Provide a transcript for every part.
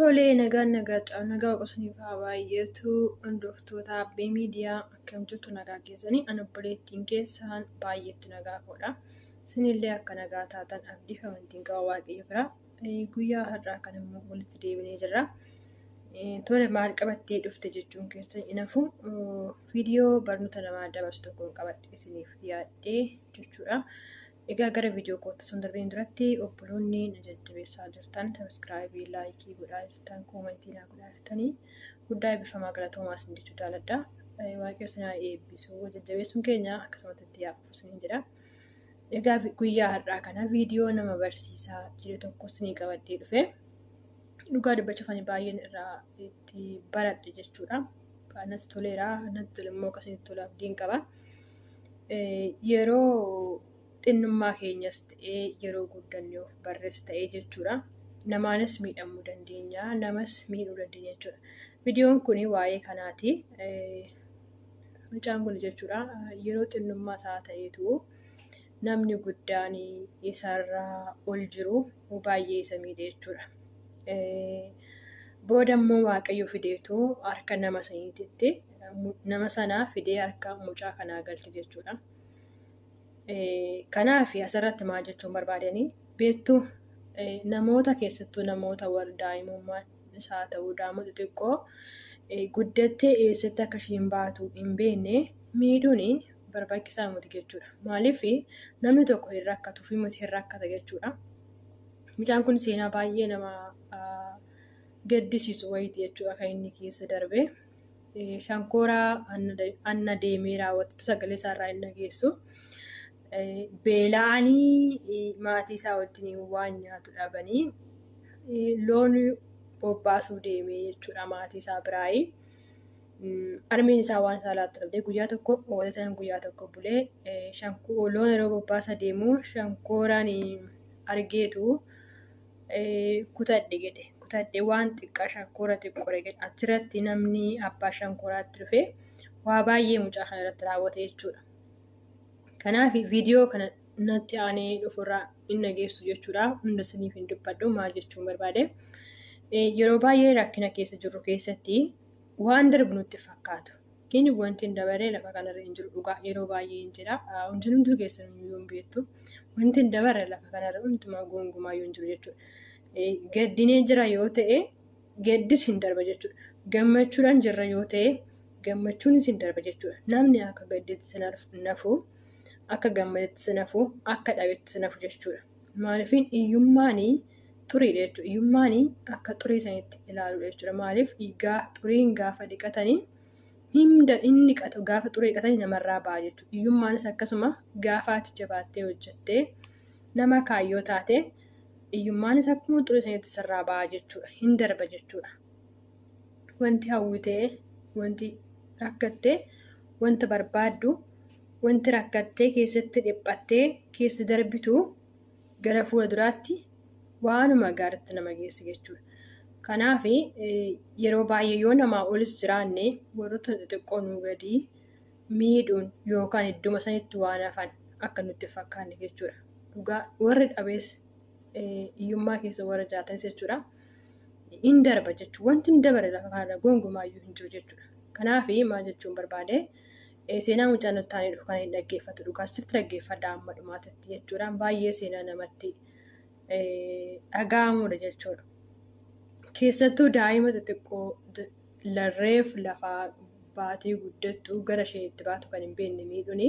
Tolee, nagaa qosanii fa'aa baay'eetu hordoftoota Abbee Miidiyaa akkam jirtu nagaa keessanii ani obboleettiin keessaan baay'eetti nagaa godha. Isinillee akka nagaa taatan abdii fi amantiin qaba Waaqayyo bira. Guyyaa har'aa kan immoo walitti deebinee jirra. Tole maal qabattee dhufte jechuun keessan inafu viidiyoo barnoota namaa dabarsu tokkoon qabadhe isiniif dhiyaadhee jechuudha. Egaa gara viidiyoo kootti sun darbeen duratti obboloonni na jajjabeessaa jirtan sabiskiraayibii laayikii godhaa jirtan koomentii naa godhaa jirtanii guddaa eebbifamaa galatoomaa isin jechuu jaalladha. Waaqayyo isin haa eebbisu jajjabeessuun keenya akkasumatti itti yaa'u isin jedha. Egaa guyyaa har'aa kana viidiyoo nama barsiisaa jiru tokko isinii qabadhee dhufe. Dhugaa dubbachuuf ani baay'een irraa itti baradhe jechuudha. Natti toleera natti tole immoo akkasitti tola abdiin qaba. Yeroo xinnummaa keenyas ta'ee yeroo guddannee of barrees ta'ee jechuudha. Namaanis miidhamuu dandeenya, namas miidhuu dandeenya jechuudha. Viidiyoon kun waa'ee kanaati. Mucaan kun jechuudha yeroo xinnummaa isaa ta'eetu namni guddaan isarraa ol jiru baay'ee isa miidhe jechuudha. Booda immoo Waaqayyo fideetu harka nama saniititti nama sanaa fidee harka mucaa kanaa galche jechuudha. Kanaaf asirratti maal jechuun barbaadanii beektu namoota keessattuu namoota warra daa'imummaa isaa ta'uu daa'imota xixiqqoo guddattee eessatti akka ishiin baatu hin beekne miidhuun barbaachisaa miti jechuudha. Maaliif namni tokko hin rakkatu fi miti hin rakkata jechuudha. Mucaan kun seenaa baay'ee nama gaddisiisu wayiiti jechuudha kan inni keessa darbe. Shankooraa anna deemee raawwattu sagalee isaarraa hin dhageessu. Beela'anii maatii isaa wajjin waan nyaatu dhabanii loon bobbaasuu deemee jechuudha maatii isaa biraayi. Armeen isaa waan isaa laatti dhabdee guyyaa tokko oolatan guyyaa tokko bulee loon yeroo bobbaasa deemu shankooraan argeetu kutadhe jedhe. Kutadhe waan xiqqaa shankoora xiqqoore jedhe. Achirratti namni abbaa shankooraatti dhufe waa baay'ee mucaa kana irratti raawwate jechuudha. Kanaaf viidiyoo kana natti aanee dhufurraa hin dhageessu jechuudha. Hunda isiniif hin dubbadhu maal jechuun barbaade. Yeroo baay'ee rakkina keessa jirru keessatti waan darbu nutti fakkaatu. Keenyi wanti hin dabaree lafa kanarra hin jiru dhugaa yeroo baay'ee hin jira. Hundinuu keessan yoo hin beektu wanti hin dabarre lafa kanarra hundumaa gongumaa yoo hin jiru jechuudha. Gaddinee jira yoo ta'e gaddis hin darba jechuudha. Gammachuudhaan jirra yoo ta'e gammachuunis hin darba jechuudha. Namni akka gaddeetti nafu. Akka gammadeetti nafu, akka dhabeetti nafu jechuudha. Maaliif hiyyummaan xuriidha jechuudha. Hiyyummaan akka xurii sanitti ilaaluudha jechuudha. Maaliif xuriin gaafa dhiqatanii inni dhiqatu gaafa xurii dhiqatanii namarraa ba'a jechuudha. Hiyyummaanis akkasuma gaafa ati jabaattee hojjettee nama kaayyoo taate hiyyummaanis akkuma xurii sanitti sirraa ba'a jechuudha. Hin darba jechuudha. Wanti hawwitee, wanti rakkattee, wanta barbaaddu. Wanti rakkattee keessatti dhiphattee keessa darbitu gara fuula duraatti waanuma gaariitti nama geessa jechuudha. Kanaaf yeroo baay'ee yoo namaa olis jiraanne warroota xixiqqoo nuu gadi miidhuun yookaan idduma sanitti waan hafan akka nutti fakkaanne jechuudha. Dhugaa warri dhabees hiyyummaa keessa warra jaatanis jechuudha. Hin darba jechuudha. Wanti hin dabare lafa kanarra gongumaayyuu hin jiru jechuudha. Kanaaf maal jechuun barbaade. Seenaa mucaan nutti aanee dhufu kan hin dhaggeeffatu dhugaas sirriitti dhaggeeffadha amma dhumaatatti jechuudha. Baay'ee seenaa namatti dhaga'amudha jechuudha. Keessattuu daa'ima xixiqqoo larreef lafaa baatee guddattu gara isheetti baatu kan hin beekne miidhuun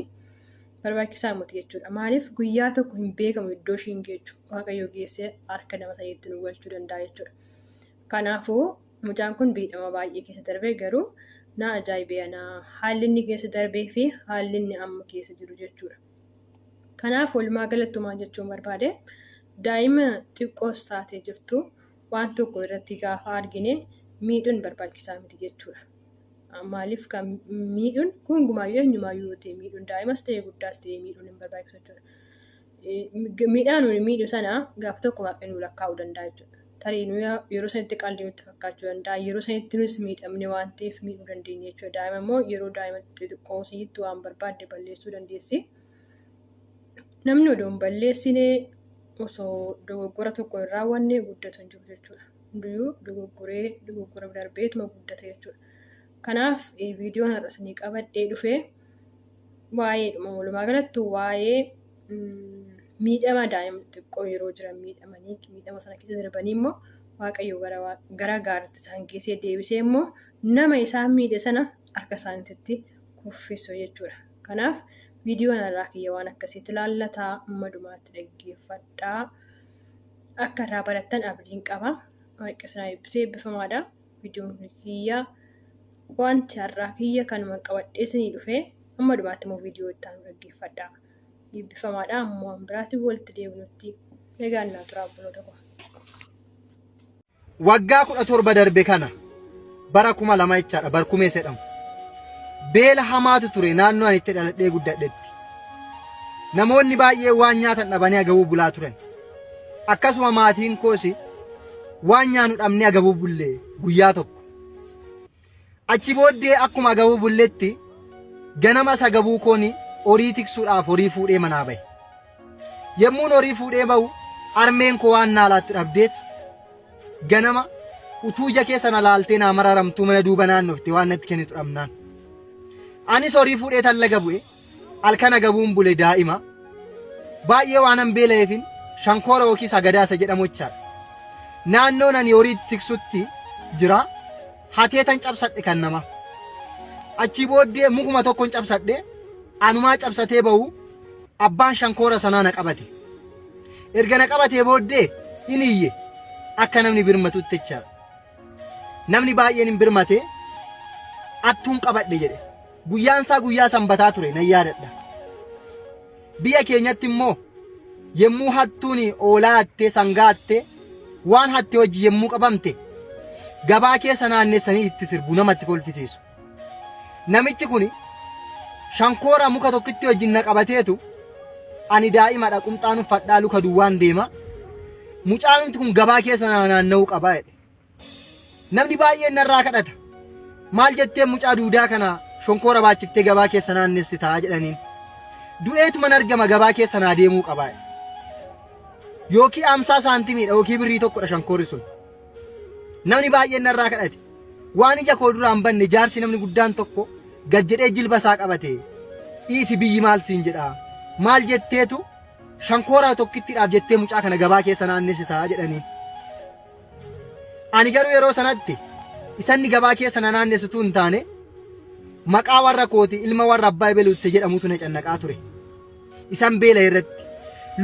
barbaachisaa miti jechuudha. Maaliif guyyaa tokko hin beekamu iddoo ishiin geessu Waaqayyo geessee harka nama saniitti nu galchuu danda'a jechuudha. Kanaafuu mucaan kun miidhama baay'ee keessa darbee garuu na ajaa'ibeena haalli inni keessa darbee fi haalli inni amma keessa jiru jechuudha. Kanaaf walumaa galattumaa jechuun barbaade daa'ima xiqqoos taatee jirtu waan tokko irratti gaafa argine miidhuun barbaachisaa miti jechuudha. Maaliif kan miidhuun gongumayyuu eenyumaayyuu ta'e miidhuun daa'imas ta'e guddaas ta'e miidhuun hin barbaachisu jechuudha. Miidhaan miidhu sana gaafa tokko Waaqayyo nu lakkaa'uu danda'a jechuudha. Tarii yeroo sanitti qalbii nutti fakkaachuu danda'a. Yeroo sanitti nus miidhamne waan ta'eef miidhuu dandeenya jechuudha. Daa'ima immoo yeroo daa'ima xixiqqoo sanitti waan barbaadde balleessuu dandeessi. Namni odoo hin balleessine osoo dogoggora tokko hin raawwanne guddatu hin jiru jechuudha. hundiyyuu dogoggora darbeetuma guddate jechuudha. Kanaaf viidiyoon har'a isinii qabadhee dhufee waa'eedhuma walumaa galatti waa'ee miidhama daa'ima xiqqoo yeroo jiran miidhama sana keessa darbanii immoo Waaqayyo gara gaariitti isaan geessee deebisee immoo nama isaan miidhe sana harka isaaniitti kuffisu jechuudha. Kanaaf viidiyoon irraa kiyya waan akkasiitti ilaallataa ammadumaatti dhaggeeffadhaa. Akka irraa barattan abdiin qaba. Waaqessinaa eebbisee eebbifamaadha. Viidiyoon kiyya wanti har'aa kiyya kanuma qabadhee isinii dhufee ammadumaatti immoo viidiyoo itti aanu dhaggeeffadhaa. Eebbifamaadha. Ammoo biraatti walitti deebinutti nagaan naa turaa buloota koo. Waggaa 17 darbe kana bara 2000 jechaadha barkumee jedhamu. Beela hamaatu ture naannoo ani itti dhaladhee guddadhetti. Namoonni baay'ee waan nyaatan dhabanii agabuu bulaa turan. Akkasuma maatiin koosi waan nyaannu dhabnee agabuu bullee guyyaa tokko. Achi booddee akkuma agabuu bulletti ganama sagabuu kooni horii tiksuudhaaf horii fuudhee manaa bahe. Yemmuun horii fuudhee bahu armeen koo waan naalaatti dhabdeet ganama utuu ija keessa na laaltee naa mararamtuu mana duuba naannofte waan natti kennitu dhabnaan. Anis horii fuudhee tallaga bu'e halkan agabuun bule daa'ima baay'ee waan an beela'eefin shankoora yookiin sagadaasa jedhamu jechaadha. Naannoon ani horii tiksutti jira hateetan cabsadhe kan nama. Achi booddee mukuma tokkoon cabsadhe anumaa cabsatee bahu abbaan shankoora sanaa na qabate. Erga na qabatee booddee inni iyye akka namni birmatutti jechaadha. Namni baay'een hin birmate attuun qabadhe jedhe. Guyyaan isaa guyyaa sanbataa ture nan yaadadha. Biyya keenyatti immoo yemmuu hattuun oolaa hattee sangaa hattee waan hattee hojii yemmuu qabamte gabaa keessa naannessanii itti sirbu namatti kolfisiisu. Namichi kun shankoora muka tokkitti wajjin na qabateetu ani daa'imadha qumxaan uffadhaa luka duwwaan deema. Mucaan kun gabaa keessa naanna'uu qabaa jedhe. Namni baay'een narraa kadhata. Maal jettee mucaa duudaa kana shonkoora baachiftee gabaa keessa naannessitaa jedhaniin. Du'eetuman argama gabaa keessa naa deemuu qabaa. Yookiin 50 saantimiidha yookiin birrii tokkodha shankoorri sun. Namni baay'een narraa kadhate. Waan ija koo duraan banne jaarsi namni guddaan tokko gad jedhee jilba isaa qabate. Dhiisi biyyi maal siin jedhaa. Maal jetteetu shankoora tokkittiidhaaf jettee mucaa kana gabaa keessa naannessitaa jedhaniin. Ani garuu yeroo sanatti isanni gabaa keessa na naannessituu hin taane maqaa warra kooti ilma warra abbaa beeluutte jedhamutu na cannaqaa ture. Isan beela irratti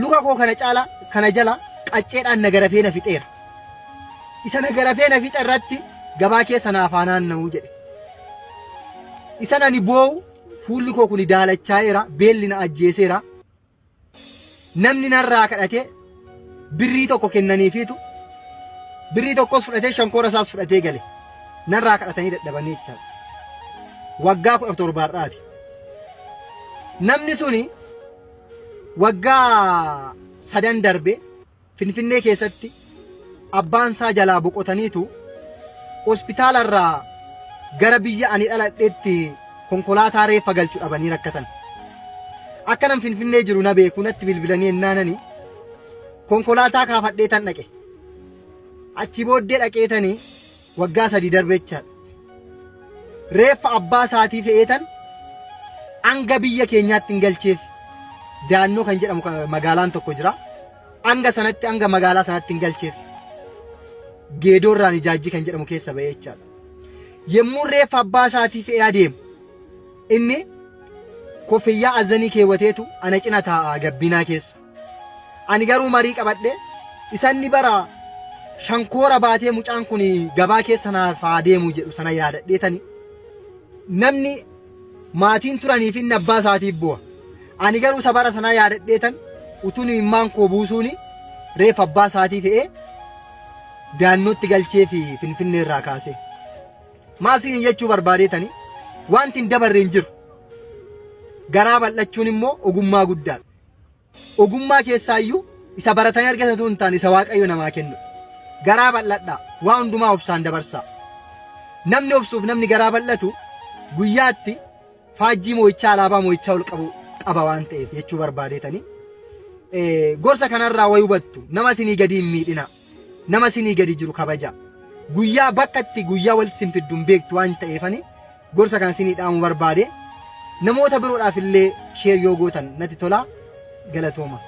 luka koo kana jala qacceedhaan na garafee na fixeera. Isa na garafee na fixa irratti gabaa keessa naaf haa naanna'uu jedhe. Isan ani boo'u fuulli koo kun daalachaa'eera beelli na ajjeeseera. Namni narraa kadhatee birrii tokko kennaniifiitu birrii tokkos fudhatee shankoora isaas fudhatee gale. Narraa kadhatanii dadhabanii jechaadha. Waggaa 17 namni suni waggaa 3 darbe Finfinnee keessatti abbaan isaa jalaa boqotaniitu hospitaala irraa gara biyya ani dhaladheetti konkolaataa reeffa galchuu dhabanii rakkatan. Akkanam Finfinnee jiru na beeku natti bilbilanii ennaananii konkolaataa kaafadhee tan dhaqe. Achi booddee dhaqeetanii waggaa 3 darbe jechaadha. Reeffa abbaa isaatii fe'eetan hanga biyya keenyaatti hin galcheef daannoo kan jedhamu magaalaan tokko jira. Hanga magaalaa sanatti hin galcheef geedoorraan ijaajjii kan jedhamu keessa ba'ee jechaadha. Yemmuu reeffa abbaa isaatii fe'ee adeemu inni koffiyyaa azanii keewwateetu ana cina taa'a gabbinaa keessa. Ani garuu marii qabadhe isanni bara shankoora baatee mucaan kun gabaa keessa naaf haa deemu jedhu sana yaadadheetani. Namni maatiin turaniif inni abbaa isaatiif bu'a. Ani garuu isa bara sanaa yaadadheetan utuun imimmaan koo buusuuni reeffa abbaa isaatii fe'ee daannootti galchee fi Finfinnee irraa kaase. Maal siin jechuu barbaadeetani wanti hin dabarre hin jiru. Garaa bal'achuun immoo ogummaa guddaadha. Ogummaa keessaayyuu isa baratanii argatatu hin taane isa Waaqayyo namaa kennu. Garaa bal'adhaa waan hundumaa obsaan dabarsaa. Namni obsuuf namni garaa bal'atu guyyaatti faajjii moo'ichaa alaabaa moo'ichaa ol qaba waan ta'eef jechuu barbaadeetanii. Gorsa kanarraa way hubattu nama isinii gadi hin miidhina. nama sinii gadi jiru kabaja. Guyyaa bakka itti guyyaa walitti sin fidduun beektu waan ta'eefani gorsa kan sinii dhaamu barbaade namoota biroodhaaf illee sheer yoo gootan natti tola galatooma.